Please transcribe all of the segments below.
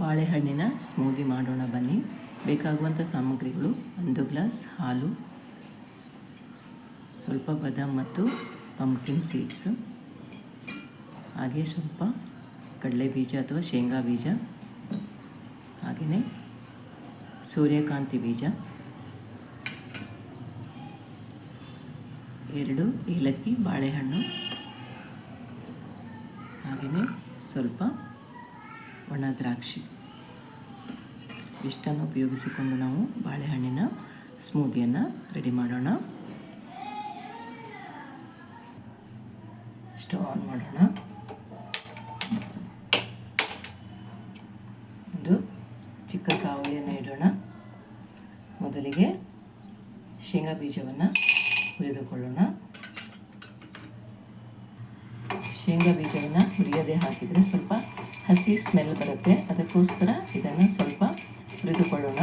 ಬಾಳೆಹಣ್ಣಿನ ಸ್ಮೂದಿ ಮಾಡೋಣ ಬನ್ನಿ. ಬೇಕಾಗುವಂಥ ಸಾಮಗ್ರಿಗಳು: 1 ಗ್ಲಾಸ್ ಹಾಲು, ಸ್ವಲ್ಪ ಬಾದಾಮ್ ಮತ್ತು ಪಂಪ್ಕಿನ್ ಸೀಡ್ಸ್, ಹಾಗೆ ಸ್ವಲ್ಪ ಕಡಲೆ ಬೀಜ ಅಥವಾ ಶೇಂಗಾ ಬೀಜ, ಹಾಗೆಯೇ ಸೂರ್ಯಕಾಂತಿ ಬೀಜ, 2 ಏಲಕ್ಕಿ, ಬಾಳೆಹಣ್ಣು, ಹಾಗೆಯೇ ಸ್ವಲ್ಪ ಒಣ ದ್ರಾಕ್ಷಿ. ಇಷ್ಟನ್ನು ಉಪಯೋಗಿಸಿಕೊಂಡು ನಾವು ಬಾಳೆಹಣ್ಣಿನ ಸ್ಮೂದಿಯನ್ನು ರೆಡಿ ಮಾಡೋಣ. ಸ್ಟವ್ ಆನ್ ಮಾಡೋಣ. ಒಂದು ಚಿಕ್ಕ ಕಾವಲಿಯನ್ನು ಇಡೋಣ. ಮೊದಲಿಗೆ ಶೇಂಗಾ ಬೀಜವನ್ನು ಹುರಿದುಕೊಳ್ಳೋಣ. ಶೇಂಗಾ ಬೀಜವನ್ನು ಹುರಿಯದೆ ಹಾಕಿದರೆ ಸ್ವಲ್ಪ ಹಸಿ ಸ್ಮೆಲ್ ಬರುತ್ತೆ, ಅದಕ್ಕೋಸ್ಕರ ಇದನ್ನು ಸ್ವಲ್ಪ ಹುರಿದುಕೊಳ್ಳೋಣ.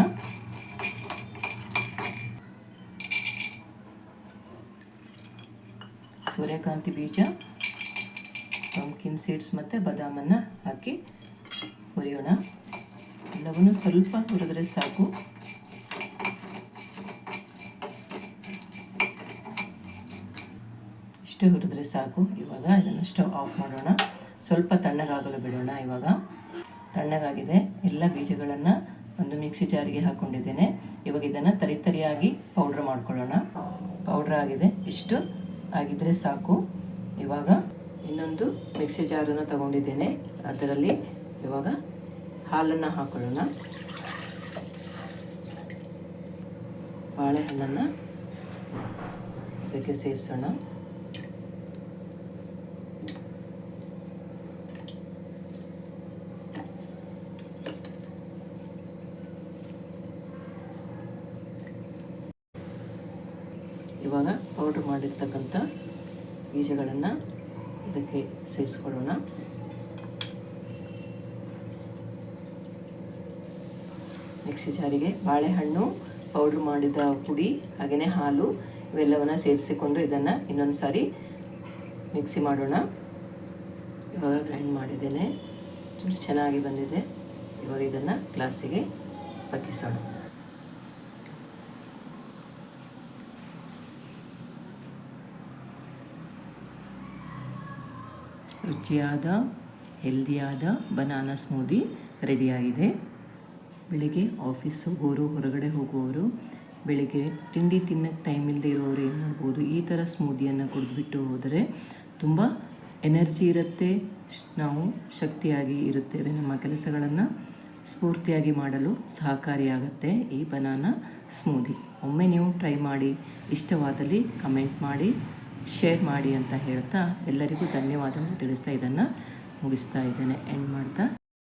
ಸೂರ್ಯಕಾಂತಿ ಬೀಜ, ಪಂಪ್ಕಿನ್ ಸೀಡ್ಸ್ ಮತ್ತು ಬಾದಾಮನ್ನು ಹಾಕಿ ಹುರಿಯೋಣ. ಎಲ್ಲವನ್ನೂ ಸ್ವಲ್ಪ ಹುರಿದ್ರೆ ಸಾಕು. ಇಷ್ಟು ಹುರಿದ್ರೆ ಸಾಕು. ಇವಾಗ ಇದನ್ನು ಸ್ಟವ್ ಆಫ್ ಮಾಡೋಣ. ಸ್ವಲ್ಪ ತಣ್ಣಗಾಗಲು ಬಿಡೋಣ. ಇವಾಗ ತಣ್ಣಗಾಗಿದೆ. ಎಲ್ಲ ಬೀಜಗಳನ್ನು ಒಂದು ಮಿಕ್ಸಿ ಜಾರಿಗೆ ಹಾಕ್ಕೊಂಡಿದ್ದೇನೆ. ಇವಾಗ ಇದನ್ನು ತರಿಯಾಗಿ ಪೌಡ್ರ್ ಮಾಡ್ಕೊಳ್ಳೋಣ. ಪೌಡ್ರ್ ಆಗಿದೆ. ಇಷ್ಟು ಆಗಿದ್ದರೆ ಸಾಕು. ಇವಾಗ ಇನ್ನೊಂದು ಮಿಕ್ಸಿ ಜಾರನ್ನು ತಗೊಂಡಿದ್ದೇನೆ. ಅದರಲ್ಲಿ ಇವಾಗ ಹಾಲನ್ನು ಹಾಕೊಳ್ಳೋಣ. ಬಾಳೆಹಣ್ಣನ್ನು ಇದಕ್ಕೆ ಸೇರಿಸೋಣ. ಇವಾಗ ಪೌಡ್ರ್ ಮಾಡಿರ್ತಕ್ಕಂಥ ಬೀಜಗಳನ್ನು ಇದಕ್ಕೆ ಸೇರಿಸ್ಕೊಳ್ಳೋಣ. ಮಿಕ್ಸಿ ಜಾರಿಗೆ ಬಾಳೆಹಣ್ಣು, ಪೌಡ್ರ್ ಮಾಡಿದ ಪುಡಿ, ಹಾಗೆಯೇ ಹಾಲು ಇವೆಲ್ಲವನ್ನು ಸೇರಿಸಿಕೊಂಡು ಇದನ್ನು ಇನ್ನೊಂದು ಸಾರಿ ಮಿಕ್ಸಿ ಮಾಡೋಣ. ಇವಾಗ ಗ್ರೈಂಡ್ ಮಾಡಿದ್ದೇನೆ. ಚೆನ್ನಾಗಿ ಬಂದಿದೆ. ಇವಾಗ ಇದನ್ನು ಗ್ಲಾಸಿಗೆ ಬಗ್ಗಿಸೋಣ. ರುಚಿಯಾದ ಹೆಲ್ದಿಯಾದ ಬನಾನಾ ಸ್ಮೂದಿ ರೆಡಿಯಾಗಿದೆ. ಬೆಳಿಗ್ಗೆ ಆಫೀಸ್ ಹೋಗೋರು, ಹೊರಗಡೆ ಹೋಗುವವರು, ಬೆಳಿಗ್ಗೆ ತಿಂಡಿ ತಿನ್ನೋಕ್ಕೆ ಟೈಮ್ ಇಲ್ಲದೆ ಇರೋರು ಏನು ಮಾಡ್ಬೋದು, ಈ ಥರ ಸ್ಮೂದಿಯನ್ನು ಕುಡಿದ್ಬಿಟ್ಟು ಹೋದರೆ ತುಂಬ ಎನರ್ಜಿ ಇರುತ್ತೆ, ನಾವು ಶಕ್ತಿಯಾಗಿ ಇರುತ್ತೇವೆ. ನಮ್ಮ ಕೆಲಸಗಳನ್ನು ಸ್ಫೂರ್ತಿಯಾಗಿ ಮಾಡಲು ಸಹಕಾರಿಯಾಗುತ್ತೆ ಈ ಬನಾನಾ ಸ್ಮೂದಿ. ಒಮ್ಮೆ ನೀವು ಟ್ರೈ ಮಾಡಿ, ಇಷ್ಟವಾದಲ್ಲಿ ಕಮೆಂಟ್ ಮಾಡಿ, ಶೇರ್ ಮಾಡಿ ಅಂತ ಹೇಳ್ತಾ ಎಲ್ಲರಿಗೂ ಧನ್ಯವಾದವನ್ನು ತಿಳಿಸ್ತಾ ಇದನ್ನು ಮುಗಿಸ್ತಾ ಇದ್ದೇನೆ, ಎಂಡ್ ಮಾಡ್ತಾ